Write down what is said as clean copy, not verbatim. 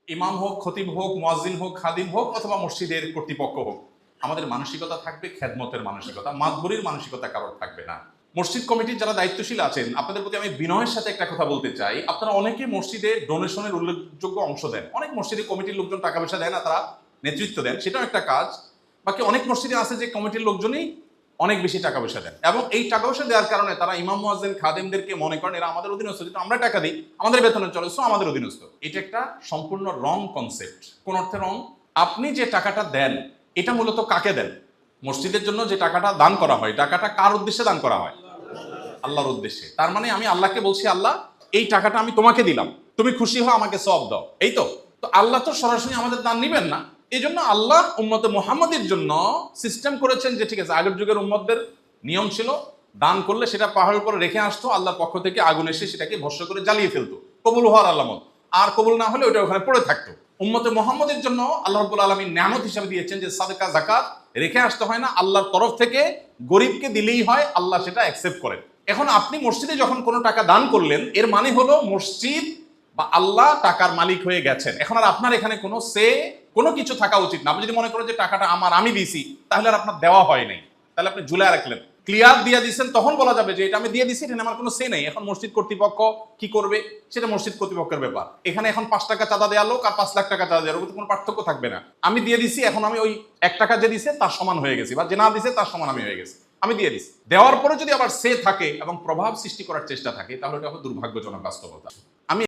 ইমাম হোক, খতিব হোক, মুয়াজ্জিন হোক, খাদিম হোক অথবা মসজিদের কর্তৃপক্ষ হোক, আমাদের মানসিকতা থাকবে খেদমতের মানসিকতা, মাতবরির মানসিকতা কারোর থাকবে না। মসজিদ কমিটির যারা দায়িত্বশীল আছেন, আপনাদের প্রতি আমি বিনয়ের সাথে একটা কথা বলতে চাই। আপনারা অনেকে মসজিদে ডোনেশনের উল্লেখযোগ্য অংশ দেন, অনেক মসজিদে কমিটির লোকজন টাকা পয়সা দেয় না, তারা নেতৃত্ব দেন, সেটাও একটা কাজ। বাকি অনেক মসজিদে আছে যে কমিটির লোকজনই অনেক বেশি টাকা পয়সা দেন, এবং এই টাকা পয়সা দেওয়ার কারণে তারা ইমাম মুয়াজ্জিন খাদেমদেরকে মনে করেন এরা আমাদের অধীনস্থ, যেহেতু আমরা টাকা দিই, আমাদের বেতনে চলে, সো আমাদের অধীনস্থ। এটা একটা সম্পূর্ণ রং কনসেপ্ট। কোন অর্থে রং? আপনি যে টাকাটা দেন এটা মূলত কাকে দেন? মসজিদের জন্য যে টাকাটা দান করা হয়, টাকাটা কার উদ্দেশ্যে দান করা হয়? আল্লাহর উদ্দেশ্যে। তার মানে আমি আল্লাহকে বলছি, আল্লাহ এই টাকাটা আমি তোমাকে দিলাম, তুমি খুশি হও, আমাকে সওয়াব দাও, এই তো। তো আল্লাহ তো সরাসরি আমাদের দান নিবেন না, এই জন্য আল্লাহ উম্মতে মুহাম্মাদের জন্য সিস্টেম করেছেন যে ঠিক আছে, আগের যুগের উম্মতদের নিয়ম ছিল দান করলে সেটা পাহাড়ের উপরে রেখে আসতো, আল্লাহর পক্ষ থেকে আগুন এসে সেটাকে ভস্ম করে জ্বালিয়ে ফেলতো, কবুল হওয়ার আলামত। আর কবুল না হলে ওটা ওখানে পড়ে থাকতো। উম্মতে মুহাম্মাদের জন্য আল্লাহ রাব্বুল আলামিন নিয়ামত হিসেবে দিয়েছেন যে সাদকা যাকাত রেখে আসতে হয় না, আল্লাহর তরফ থেকে গরিবকে দিলেই হয়, আল্লাহ সেটা অ্যাকসেপ্ট করেন। এখন আপনি মসজিদে যখন কোনো টাকা দান করলেন, এর মানে হলো মসজিদ বা আল্লাহ টাকার মালিক হয়ে গেছেন। এখন আর আপনার এখানে কোনো কিছু থাকা উচিত না। আপনি যদি মনে করেন যে টাকাটা আমার, আমি দিছি, তাহলে আর আপনার দেওয়া হয় নাই, তাহলে আপনি ঝুলে রাখলেন। ক্লিয়ার দিয়ে দিচ্ছেন, তখন বলা যাবে যে এটা আমি দিয়ে দিছি, এটা আমার কোনো সে নেই। এখন মসজিদ কর্তৃপক্ষ কি করবে সেটা মসজিদ কর্তৃপক্ষের ব্যাপার। এখানে এখন 5 টাকা চাঁদা দেওয়া লোক আর 5 লাখ টাকা চাঁদা দেওয়ার কোনো পার্থক্য থাকবে না। আমি দিয়ে দিছি, এখন আমি ওই 1 টাকা যে দিছে তার সমান হয়ে গেছি, বা যে না দিছে তার সমান আমি হয়ে গেছি, আমি দিয়ে দিছি। দেওয়ার পরে যদি আবার সে থাকে এবং প্রভাব সৃষ্টি করার চেষ্টা থাকে, তাহলে এটা হলো দুর্ভাগ্যজনক বাস্তবতা। আমি